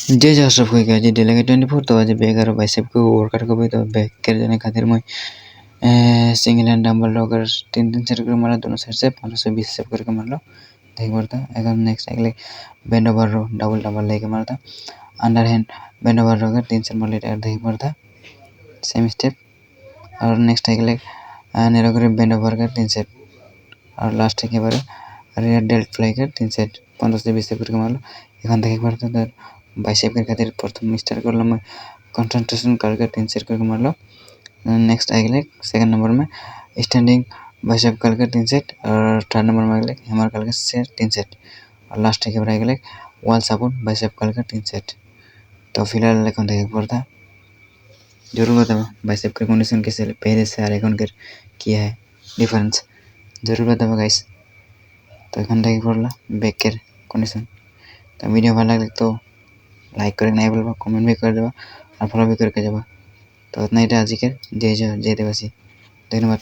जे अशरफ हो गया जी डेलेगे 24 तो आज बेगर बाइसेप को वर्कआउट को भी तो बैक कर जाने खातिर मैं single hand dumbbell rocker 3 set कर मारा दोनों साइड से 520 सेट करके मार लो देख पड़ता अगर नेक्स्ट अगले बेंड ओवर रो डबल डबल लेके मारता under hand bend over rocker 3 set मार लेता देख पड़ता सेम स्टेप और नेक्स्ट अगले नेरो कर बेंड ओवर कर 3 सेट और लास्ट के बारे रियर डेल्ट फ्लाई कर 3 सेट 15 से 20 करके मार लो এখান থেকে পড়তে তার বাইসেপের খাतिर প্রথম স্টার্ट করলাম मैं कंसंट्रेशन करके 3 सेट करके मार लो नेक्स्ट अगले सेकंड नंबर में स्टैंडिंग बाइसेप करके 3 सेट और थर्ड नंबर में अगले हैमर करके 3 सेट और लास्ट के बाद अगले वॉल सपोर्ट बाइसेप करके 3 सेट तो फिलहाल এখন থেকে पड़ता जरूर बताओ बाइसेप का कंडीशन कैसे पहले से और এখন के क्या है डिफरेंस जरूर बताओ गाइस तो এখন থেকে পড়লা ব্যাকের कंडीशन तो वीडियो ভালো লাগলে तो लाइक कर नहीं बोलबा कमेंट भी कर देबा और फॉलो भी करके जाबा तो उतना ही आज के जय जय जय देवासी धन्यवाद।